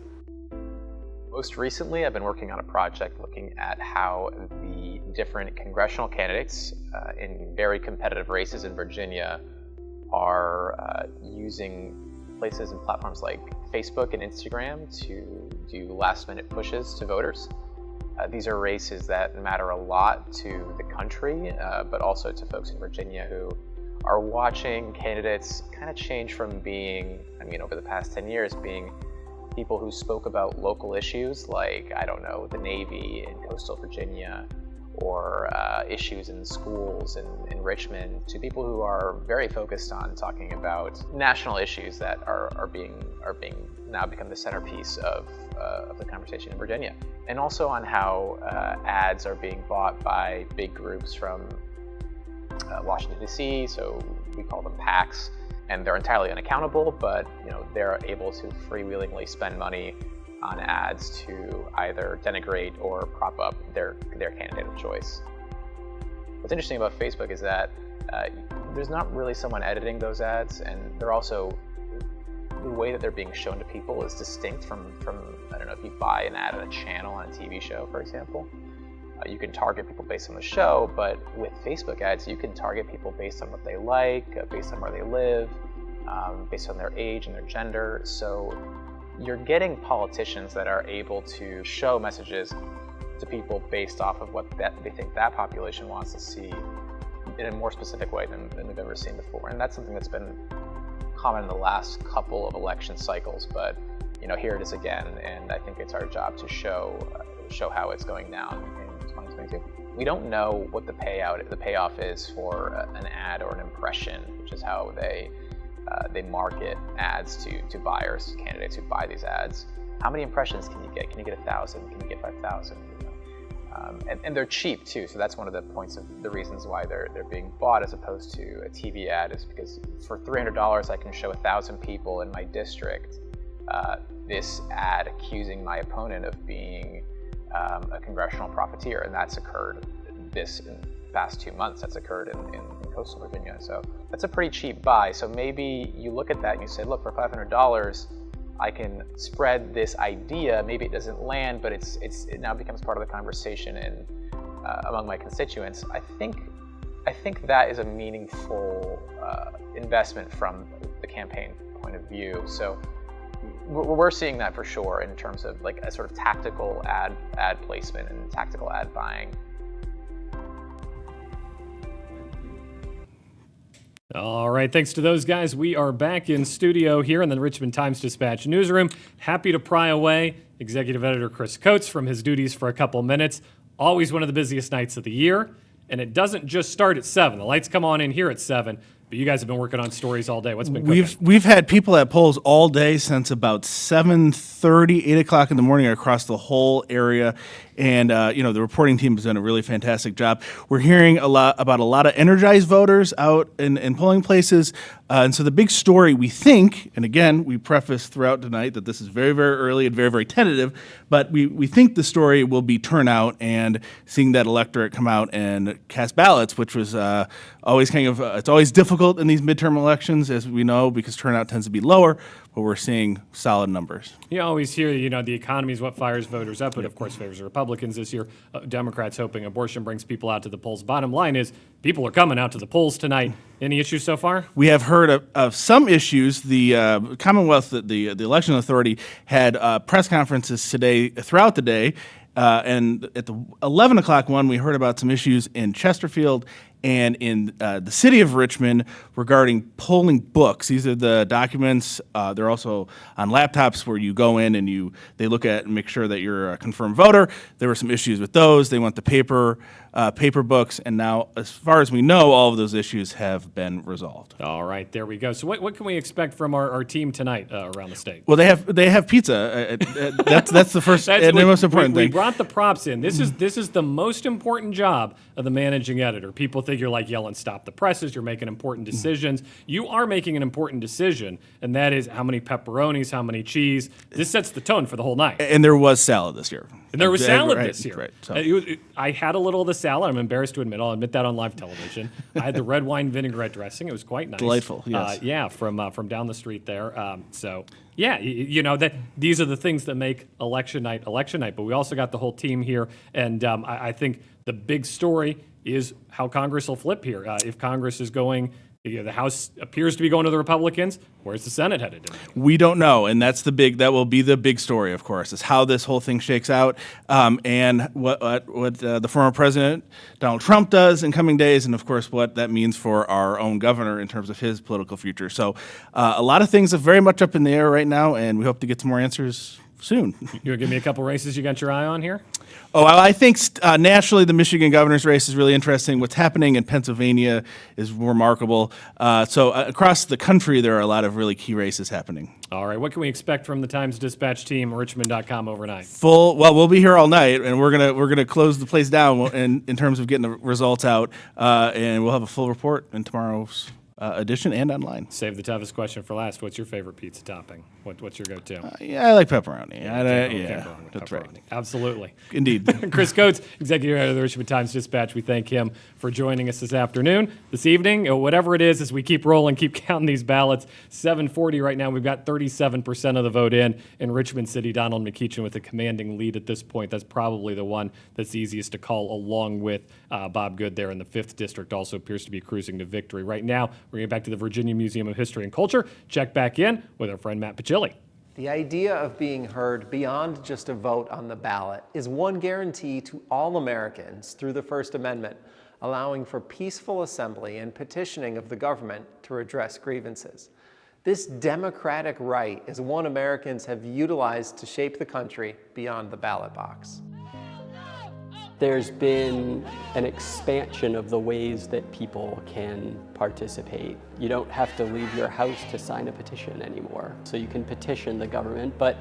Most recently, I've been working on a project looking at how the different congressional candidates in very competitive races in Virginia are using places and platforms like Facebook and Instagram to do last-minute pushes to voters. These are races that matter a lot to the country, but also to folks in Virginia who are watching candidates kind of change from being, over the past 10 years, being people who spoke about local issues like, I don't know, the Navy in coastal Virginia, or issues in schools in Richmond, to people who are very focused on talking about national issues that are being now become the centerpiece of the conversation in Virginia. And also on how ads are being bought by big groups from Washington, D.C., so we call them PACs, and they're entirely unaccountable, but they're able to freewheelingly spend money on ads to either denigrate or prop up their candidate of choice. What's interesting about Facebook is that there's not really someone editing those ads, and they're also, the way that they're being shown to people is distinct from I don't know, if you buy an ad on a channel on a TV show, for example. You can target people based on the show, but with Facebook ads, you can target people based on what they like, based on where they live, based on their age and their gender. So you're getting politicians that are able to show messages to people based off of what they think that population wants to see in a more specific way than we've ever seen before. And that's something that's been common in the last couple of election cycles, but here it is again, and I think it's our job to show how it's going down in 2022. We don't know what the payoff is for an ad or an impression, which is how they market ads to buyers, candidates who buy these ads. How many impressions can you get? Can you get 1,000? Can you get 5,000? And they're cheap too, so that's one of the points of the reasons why they're being bought as opposed to a TV ad, is because for $300 I can show 1,000 people in my district this ad accusing my opponent of being a congressional profiteer, and that's occurred in the past 2 months. That's occurred in coastal Virginia, so that's a pretty cheap buy. So maybe you look at that and you say, look, for $500 I can spread this idea. Maybe it doesn't land, but it now becomes part of the conversation and among my constituents. I think that is a meaningful investment from the campaign point of view. So we're seeing that for sure in terms of like a sort of tactical ad placement and tactical ad buying. All right, thanks to those guys. We are back in studio here in the Richmond Times-Dispatch newsroom. Happy to pry away executive editor Chris Coates from his duties for a couple minutes. Always one of the busiest nights of the year, and it doesn't just start at 7. The lights come on in here at 7, but you guys have been working on stories all day. What's been cooking? We've had people at polls all day since about 7:30, 8 o'clock in the morning across the whole area. And, the reporting team has done a really fantastic job. We're hearing about a lot of energized voters out in polling places. And so the big story, we think, and again, we preface throughout tonight that this is very, very early and very, very tentative, but we think the story will be turnout and seeing that electorate come out and cast ballots, which was always it's always difficult in these midterm elections, as we know, because turnout tends to be lower, but we're seeing solid numbers. You always hear, the economy is what fires voters up, but of course favors Republicans this year. Democrats hoping abortion brings people out to the polls. Bottom line is, people are coming out to the polls tonight. Any issues so far? We have heard of some issues. The Commonwealth, the Election Authority, had press conferences today, throughout the day, and at the 11 o'clock one, we heard about some issues in Chesterfield and in the city of Richmond regarding polling books. These are the documents. They're also on laptops where you go in and they look at and make sure that you're a confirmed voter. There were some issues with those. They want the paper books, and now, as far as we know, all of those issues have been resolved. All right, there we go. So what can we expect from our team tonight around the state? Well, they have pizza. That's the first and the most important thing. We brought the props in. This is the most important job of the managing editor. People think you're like yelling, "Stop the presses." You're making important decisions. You are making an important decision, and that is how many pepperonis, how many cheese. This sets the tone for the whole night. And there was salad this year. And there was salad this year. Right, so. I had a little of the salad. I'm embarrassed to admit. I'll admit that on live television. I had the red wine vinaigrette dressing. It was quite nice. Delightful, yes. From down the street there. That these are the things that make election night. But we also got the whole team here, and I think the big story is how Congress will flip here. If Congress is going The House appears to be going to the Republicans. Where's the Senate headed? We don't know, and that will be the big story, of course, is how this whole thing shakes out, and what the former president Donald Trump does in coming days, and of course what that means for our own governor in terms of his political future. So a lot of things are very much up in the air right now, and we hope to get some more answers soon. You gonna give me a couple races you got your eye on here? Oh, I think nationally the Michigan governor's race is really interesting. What's happening in Pennsylvania is remarkable. So across the country, there are a lot of really key races happening. All right, what can we expect from the Times-Dispatch team, Richmond.com overnight? Well, we'll be here all night, and we're gonna close the place down in terms of getting the results out, and we'll have a full report in tomorrow's edition and online. Save the toughest question for last. What's your favorite pizza topping? What's your go-to? Yeah, I like pepperoni. That's right. Right. Absolutely. Indeed. Chris Coates, executive editor of the Richmond Times-Dispatch. We thank him for joining us this afternoon, this evening, or whatever it is, as we keep rolling, keep counting these ballots. 7:40 right now. We've got 37% of the vote in Richmond City. Donald McEachin with a commanding lead at this point. That's probably the one that's easiest to call, along with Bob Good there in the 5th District. Also appears to be cruising to victory. Right now, we're going back to the Virginia Museum of History and Culture. Check back in with our friend Matt Pachilli. The idea of being heard beyond just a vote on the ballot is one guarantee to all Americans through the First Amendment, allowing for peaceful assembly and petitioning of the government to redress grievances. This democratic right is one Americans have utilized to shape the country beyond the ballot box. There's been an expansion of the ways that people can participate. You don't have to leave your house to sign a petition anymore. So you can petition the government, but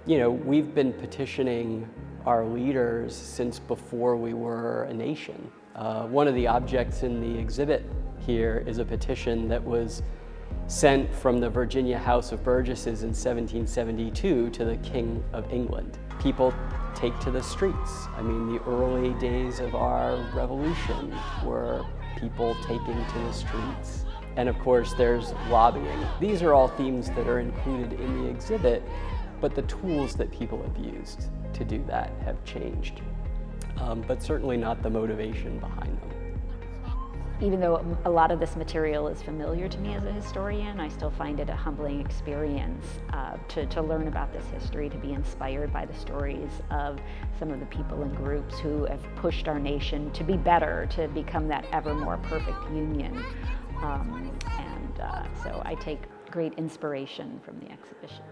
we've been petitioning our leaders since before we were a nation. One of the objects in the exhibit here is a petition that was sent from the Virginia House of Burgesses in 1772 to the King of England. People take to the streets. I mean, the early days of our revolution were people taking to the streets. And of course, there's lobbying. These are all themes that are included in the exhibit, but the tools that people have used to do that have changed, but certainly not the motivation behind them. Even though a lot of this material is familiar to me as a historian, I still find it a humbling experience to learn about this history, to be inspired by the stories of some of the people and groups who have pushed our nation to be better, to become that ever more perfect union. So I take great inspiration from the exhibition.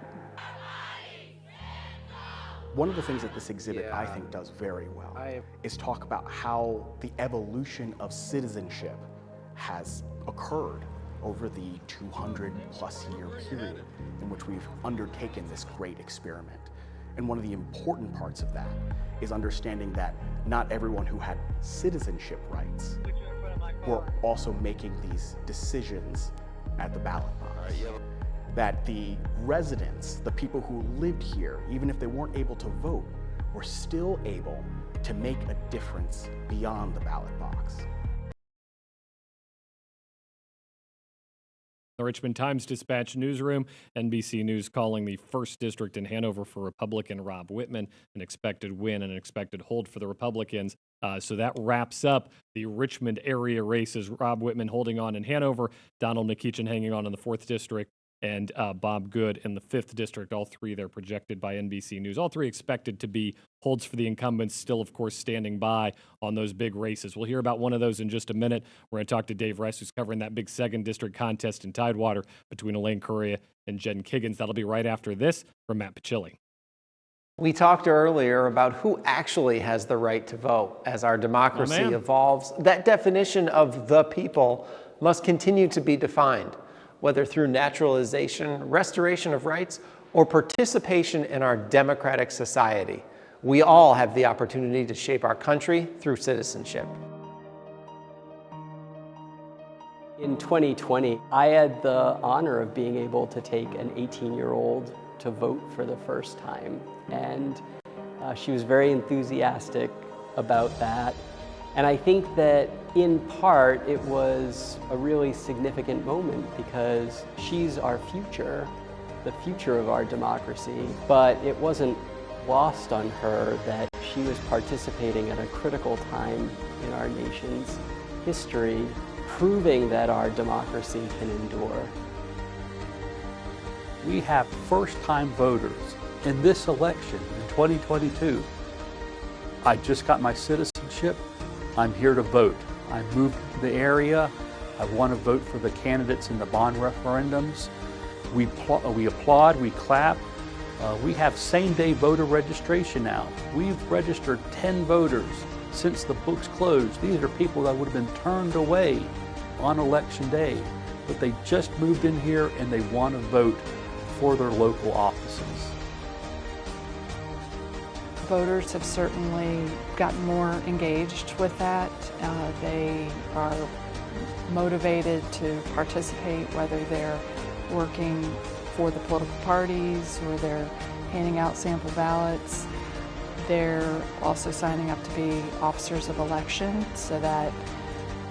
One of the things that this exhibit, I think, does very well is talk about how the evolution of citizenship has occurred over the 200-plus year period in which we've undertaken this great experiment. And one of the important parts of that is understanding that not everyone who had citizenship rights were also making these decisions at the ballot box. That the residents, the people who lived here, even if they weren't able to vote, were still able to make a difference beyond the ballot box. The Richmond Times-Dispatch newsroom, NBC News calling the 1st District in Hanover for Republican Rob Whitman, an expected win and an expected hold for the Republicans. So that wraps up the Richmond area races. Rob Whitman holding on in Hanover, Donald McEachin hanging on in the 4th District, and Bob Good in the 5th District. All three they're projected by NBC News. All three expected to be holds for the incumbents, still, of course, standing by on those big races. We'll hear about one of those in just a minute. We're going to talk to Dave Ress, who's covering that big 2nd District contest in Tidewater between Elaine Correa and Jen Kiggins. That'll be right after this from Matt Pachilli. We talked earlier about who actually has the right to vote. As our democracy evolves, that definition of the people must continue to be defined, whether through naturalization, restoration of rights, or participation in our democratic society. We all have the opportunity to shape our country through citizenship. In 2020, I had the honor of being able to take an 18-year-old to vote for the first time. And she was very enthusiastic about that. And I think that in part it was a really significant moment because she's our future, the future of our democracy. But it wasn't lost on her that she was participating at a critical time in our nation's history proving that our democracy can endure. We have first-time voters in this election in 2022. I just got my citizenship. I'm here to vote. I moved to the area. I want to vote for the candidates in the bond referendums. We applaud, we clap. We have same-day voter registration now. We've registered 10 voters since the books closed. These are people that would have been turned away on election day, but they just moved in here and they want to vote for their local offices. Voters have certainly gotten more engaged with that. They are motivated to participate, whether they're working for the political parties or they're handing out sample ballots. They're also signing up to be officers of election so that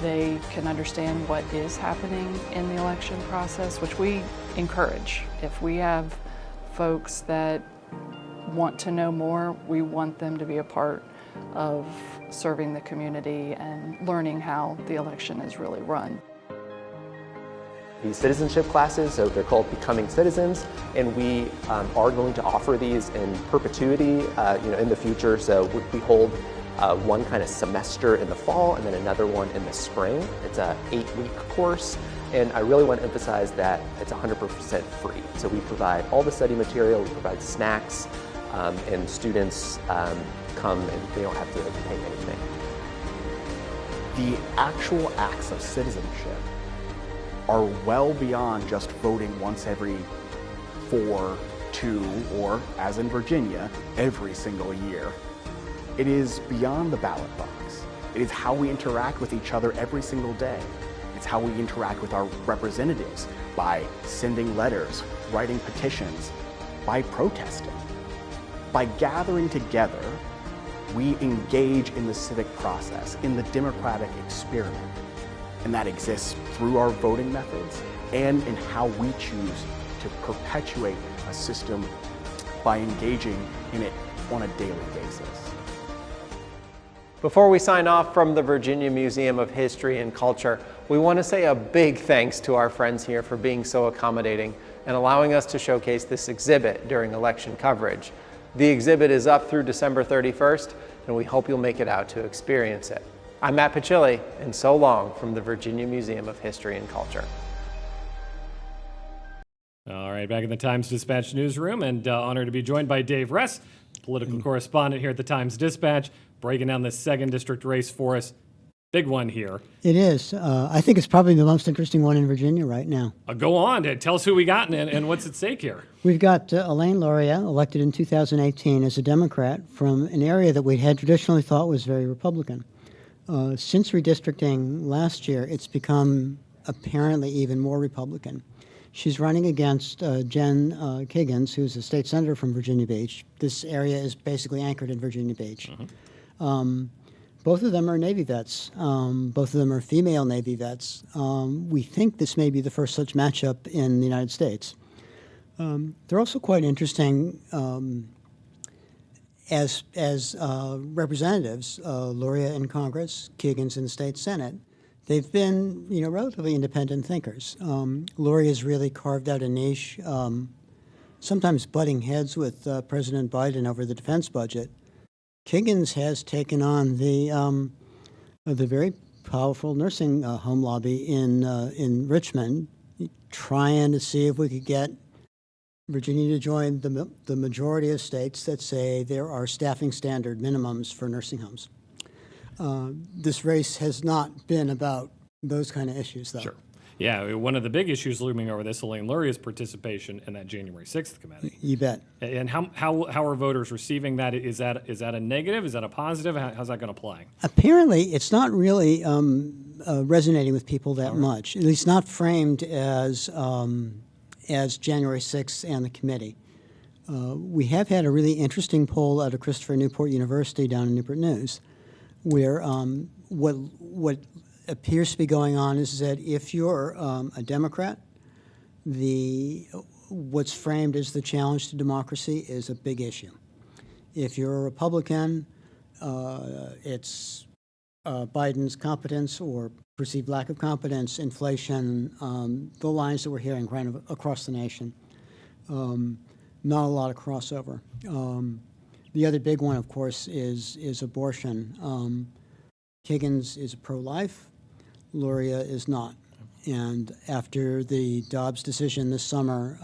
they can understand what is happening in the election process, which we encourage. If we have folks that want to know more, we want them to be a part of serving the community and learning how the election is really run. These citizenship classes, so they're called Becoming Citizens, and we are going to offer these in perpetuity in the future. So we hold one kind of semester in the fall and then another one in the spring. It's an 8-week course, and I really want to emphasize that it's 100% free. So we provide all the study material, we provide snacks, and students come and they don't have to pay anything. The actual acts of citizenship are well beyond just voting once every 4, 2, or, as in Virginia, every single year. It is beyond the ballot box. It is how we interact with each other every single day. It's how we interact with our representatives by sending letters, writing petitions, by protesting. By gathering together, we engage in the civic process, in the democratic experiment. And that exists through our voting methods and in how we choose to perpetuate a system by engaging in it on a daily basis. Before we sign off from the Virginia Museum of History and Culture, we want to say a big thanks to our friends here for being so accommodating and allowing us to showcase this exhibit during election coverage. The exhibit is up through December 31st, and we hope you'll make it out to experience it. I'm Matt Pachilli, and so long from the Virginia Museum of History and Culture. All right, back in the Times-Dispatch newsroom, and honored to be joined by Dave Ress, political correspondent here at the Times-Dispatch, breaking down this 2nd District race for us. Big one here. It is. I think it's probably the most interesting one in Virginia right now. Go on. Tell us who we got and what's at stake here. We've got Elaine Luria, elected in 2018 as a Democrat from an area that we had traditionally thought was very Republican. Since redistricting last year, it's become apparently even more Republican. She's running against Jen Kiggins, who's a state senator from Virginia Beach. This area is basically anchored in Virginia Beach. Both of them are Navy vets. Both of them are female Navy vets. We think this may be the first such matchup in the United States. They're also quite interesting as representatives. Luria in Congress, Kiggins in the state Senate. They've been, relatively independent thinkers. Luria's really carved out a niche, sometimes butting heads with President Biden over the defense budget. Kiggins has taken on the very powerful nursing home lobby in Richmond, trying to see if we could get Virginia to join the majority of states that say there are staffing standard minimums for nursing homes. This race has not been about those kind of issues, though. Sure. Yeah, one of the big issues looming over this, Elaine Luria's participation in that January 6th committee. You bet. And how are voters receiving that? Is that a negative? Is that a positive? How's that going to play? Apparently, it's not really resonating with people that much. At least not framed as January 6th and the committee. We have had a really interesting poll out of Christopher Newport University down in Newport News, where what appears to be going on is that if you're a Democrat, what's framed as the challenge to democracy is a big issue. If you're a Republican, it's Biden's competence or perceived lack of competence, inflation, the lines that we're hearing kind of across the nation. Not a lot of crossover. The other big one, of course, is abortion. Higgins is pro-life. Luria is not. And after the Dobbs decision this summer,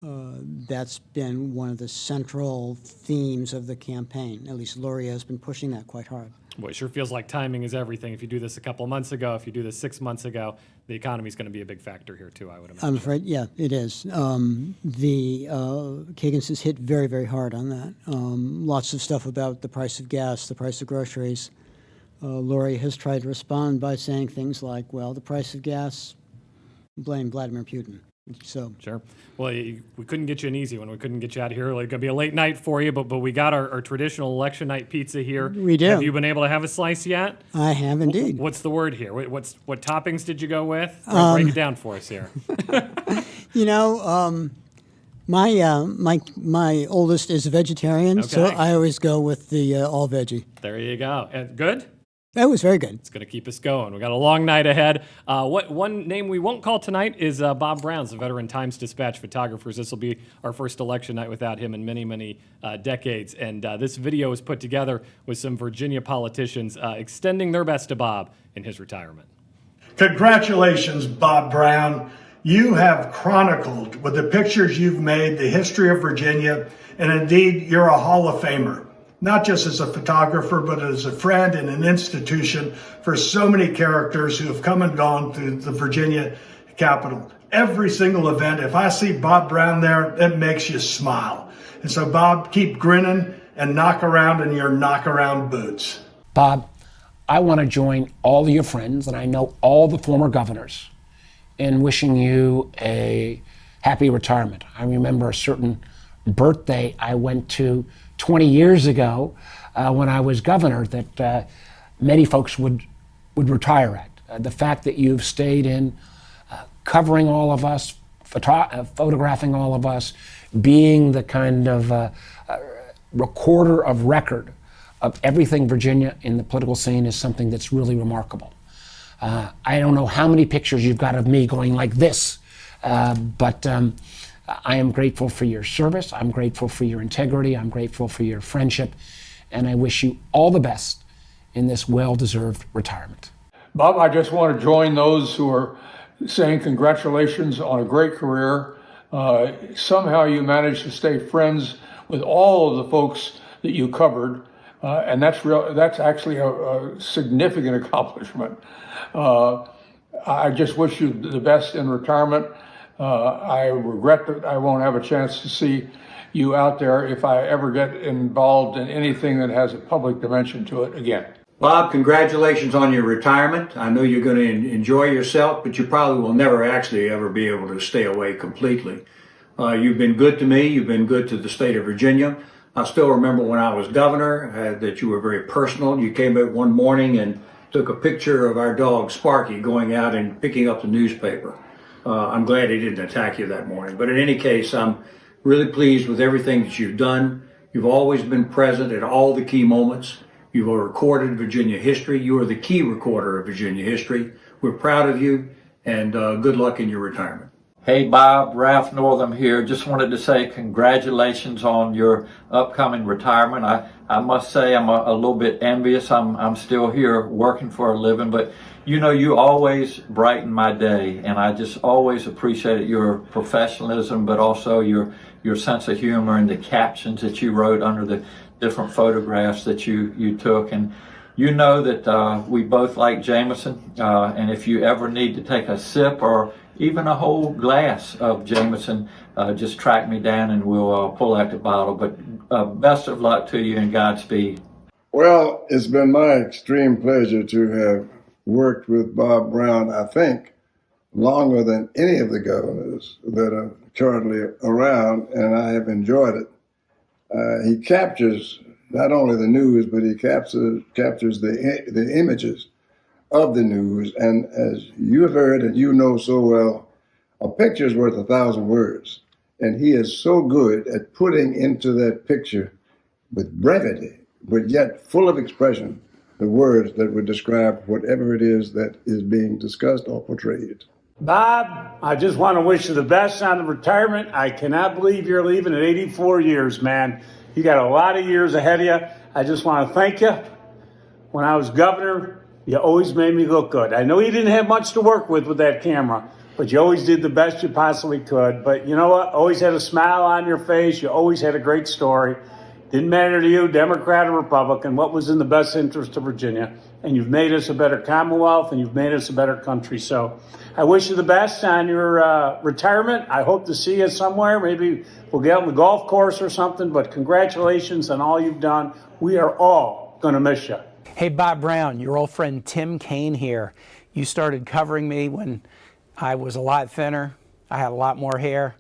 that's been one of the central themes of the campaign. At least Luria has been pushing that quite hard. Well, it sure feels like timing is everything. If you do this a couple of months ago, if you do this 6 months ago, the economy is going to be a big factor here too, I would imagine. I'm afraid, yeah, it is. Higgins has hit very, very hard on that. Lots of stuff about the price of gas, the price of groceries. Luria has tried to respond by saying things like, well, the price of gas, blame Vladimir Putin. So Sure. Well, we couldn't get you an easy one. We couldn't get you out of here. It's going to be a late night for you, but we got our traditional election night pizza here. We do. Have you been able to have a slice yet? I have indeed. What's the word here? What toppings did you go with? Break it down for us here. You know, my oldest is a vegetarian, so Okay. I always go with the all veggie. There you go. Good? That was very good. It's going to keep us going. We got a long night ahead. One name we won't call tonight is Bob Brown's, a veteran Times-Dispatch photographer. This will be our first election night without him in many, many decades. And this video was put together with some Virginia politicians extending their best to Bob in his retirement. Congratulations, Bob Brown. You have chronicled with the pictures you've made the history of Virginia, and indeed, you're a Hall of Famer. Not just as a photographer, but as a friend and an institution for so many characters who have come and gone through the Virginia Capitol. Every single event, if I see Bob Brown there, it makes you smile. And so, Bob, keep grinning and knock around in your knock around boots. Bob, I want to join all of your friends, and I know all the former governors, in wishing you a happy retirement. I remember a certain birthday I went to 20 years ago when I was governor that many folks would retire at. The fact that you've stayed in covering all of us, photographing all of us, being the kind of recorder of record of everything Virginia in the political scene is something that's really remarkable. I don't know how many pictures you've got of me going like this, but I am grateful for your service. I'm grateful for your integrity. I'm grateful for your friendship. And I wish you all the best in this well-deserved retirement. Bob, I just want to join those who are saying congratulations on a great career. Somehow you managed to stay friends with all of the folks that you covered. And that's actually a significant accomplishment. I just wish you the best in retirement. I regret that I won't have a chance to see you out there if I ever get involved in anything that has a public dimension to it again. Bob, congratulations on your retirement. I know you're going to enjoy yourself, but you probably will never actually ever be able to stay away completely. You've been good to me. You've been good to the state of Virginia. I still remember when I was governor that you were very personal. You came out one morning and took a picture of our dog Sparky going out and picking up the newspaper. I'm glad he didn't attack you that morning. But in any case, I'm really pleased with everything that you've done. You've always been present at all the key moments. You've recorded Virginia history. You are the key recorder of Virginia history. We're proud of you, and good luck in your retirement. Hey Bob, Ralph Northam here. Just wanted to say congratulations on your upcoming retirement. I must say I'm a little bit envious. I'm still here working for a living, but you know, you always brighten my day, and I just always appreciated your professionalism, but also your sense of humor and the captions that you wrote under the different photographs that you took. And you know that we both like Jameson, and if you ever need to take a sip or even a whole glass of Jameson, just track me down and we'll pull out the bottle. But best of luck to you and Godspeed. Well, it's been my extreme pleasure to have worked with Bob Brown, I think, longer than any of the governors that are currently around, and I have enjoyed it. He captures not only the news, but he captures the images of the news. And as you have heard and you know so well, a picture is worth 1,000 words. And he is so good at putting into that picture with brevity, but yet full of expression, the words that would describe whatever it is that is being discussed or portrayed. Bob, I just want to wish you the best on the retirement. I cannot believe you're leaving at 84 years, man. You got a lot of years ahead of you. I just want to thank you. When I was governor, you always made me look good. I know you didn't have much to work with that camera, but you always did the best you possibly could. But you know what? Always had a smile on your face. You always had a great story. Didn't matter to you, Democrat or Republican, what was in the best interest of Virginia. And you've made us a better Commonwealth, and you've made us a better country. So I wish you the best on your retirement. I hope to see you somewhere. Maybe we'll get on the golf course or something, but congratulations on all you've done. We are all going to miss you. Hey, Bob Brown, your old friend Tim Kaine here. You started covering me when I was a lot thinner. I had a lot more hair.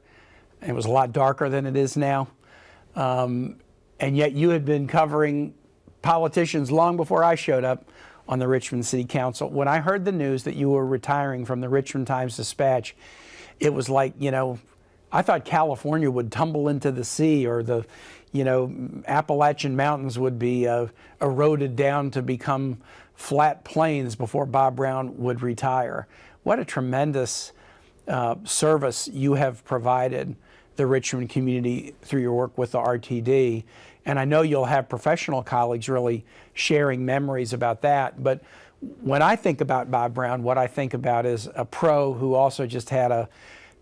It was a lot darker than it is now. And yet you had been covering politicians long before I showed up on the Richmond City Council. When I heard the news that you were retiring from the Richmond Times-Dispatch, it was like, I thought California would tumble into the sea, or the, Appalachian Mountains would be eroded down to become flat plains before Bob Brown would retire. What a tremendous service you have provided the Richmond community through your work with the RTD. And I know you'll have professional colleagues really sharing memories about that. But when I think about Bob Brown, what I think about is a pro who also just had a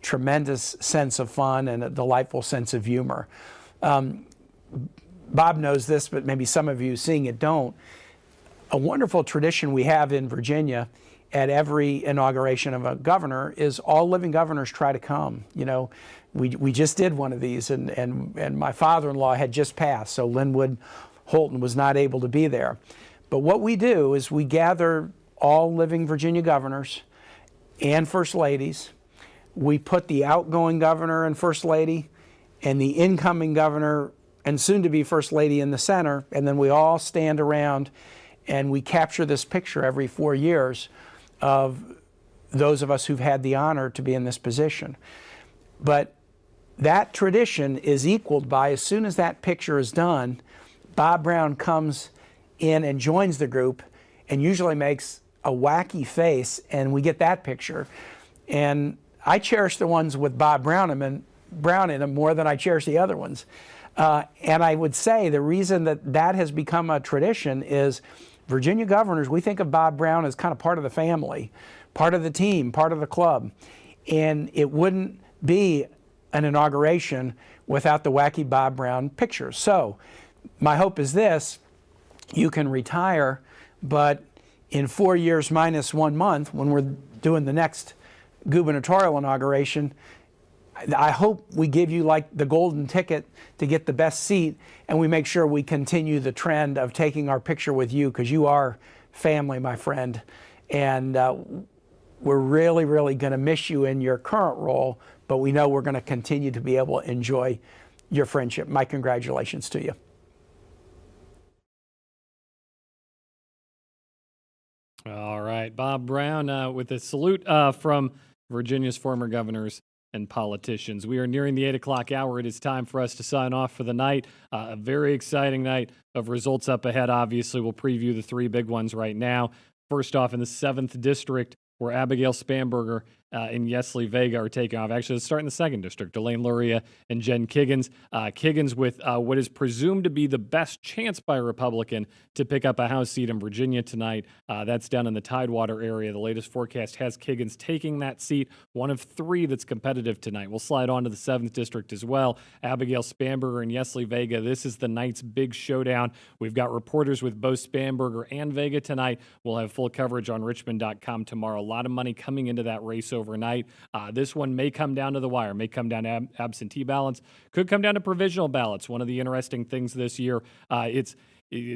tremendous sense of fun and a delightful sense of humor. Bob knows this, but maybe some of you seeing it don't. A wonderful tradition we have in Virginia at every inauguration of a governor is all living governors try to come. We just did one of these, and my father-in-law had just passed, so Linwood Holton was not able to be there. But what we do is we gather all living Virginia governors and first ladies. We put the outgoing governor and first lady and the incoming governor and soon-to-be first lady in the center, and then we all stand around and we capture this picture every 4 years of those of us who've had the honor to be in this position. But that tradition is equaled by, as soon as that picture is done, Bob Brown comes in and joins the group and usually makes a wacky face, and we get that picture. And I cherish the ones with Bob Brown in them more than I cherish the other ones. And I would say the reason that has become a tradition is Virginia governors, we think of Bob Brown as kind of part of the family, part of the team, part of the club. And it wouldn't be an inauguration without the wacky Bob Brown pictures. So my hope is this: you can retire, but in 4 years minus 1 month, when we're doing the next gubernatorial inauguration, I hope we give you like the golden ticket to get the best seat, and we make sure we continue the trend of taking our picture with you, because you are family, my friend. And we're really, really going to miss you in your current role, but we know we're going to continue to be able to enjoy your friendship. My congratulations to you. All right, Bob Brown with a salute from Virginia's former governors and politicians. We are nearing the 8 o'clock hour. It is time for us to sign off for the night. A very exciting night of results up ahead. Obviously, we'll preview the three big ones right now. First off, in the 7th District, where Abigail Spanberger and Yesley Vega are taking off. Actually, let's start in the 2nd District. Elaine Luria and Jen Kiggins. Kiggins with what is presumed to be the best chance by a Republican to pick up a House seat in Virginia tonight. That's down in the Tidewater area. The latest forecast has Kiggins taking that seat, one of 3 that's competitive tonight. We'll slide on to the 7th District as well. Abigail Spanberger and Yesley Vega. This is the night's big showdown. We've got reporters with both Spanberger and Vega tonight. We'll have full coverage on Richmond.com tomorrow. A lot of money coming into that race overnight. This one may come down to the wire, may come down to absentee ballots, could come down to provisional ballots. One of the interesting things this year, it's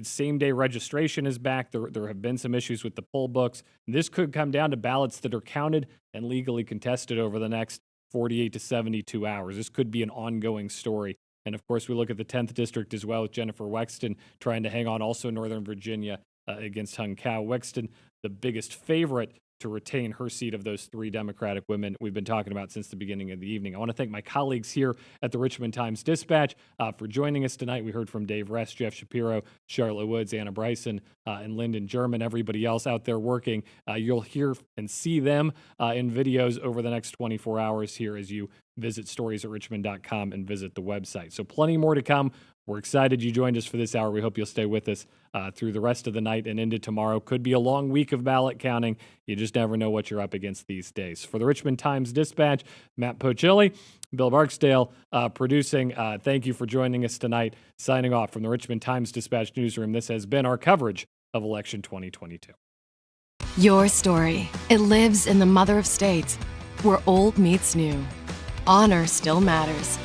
same-day registration is back. There have been some issues with the poll books. This could come down to ballots that are counted and legally contested over the next 48 to 72 hours. This could be an ongoing story. And, of course, we look at the 10th District as well with Jennifer Wexton trying to hang on, also in Northern Virginia, against Hung Kao. Wexton, the biggest favorite to retain her seat of those 3 Democratic women we've been talking about since the beginning of the evening. I want to thank my colleagues here at the Richmond Times-Dispatch for joining us tonight. We heard from Dave Rest, Jeff Shapiro, Charlotte Woods, Anna Bryson, and Lyndon German, everybody else out there working. You'll hear and see them in videos over the next 24 hours here as you visit storiesatrichmond.com and visit the website. So plenty more to come. We're excited you joined us for this hour. We hope you'll stay with us through the rest of the night and into tomorrow. Could be a long week of ballot counting. You just never know what you're up against these days. For the Richmond Times-Dispatch, Matt Pochilli, Bill Barksdale producing. Thank you for joining us tonight. Signing off from the Richmond Times-Dispatch newsroom, this has been our coverage of Election 2022. Your story. It lives in the mother of states, where old meets new. Honor still matters,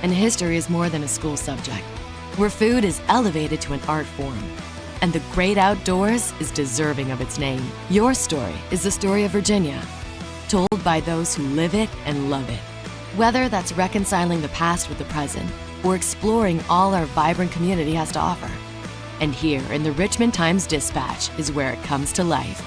and history is more than a school subject, where food is elevated to an art form, and the great outdoors is deserving of its name. Your story is the story of Virginia, told by those who live it and love it. Whether that's reconciling the past with the present, or exploring all our vibrant community has to offer. And here in the Richmond Times-Dispatch is where it comes to life.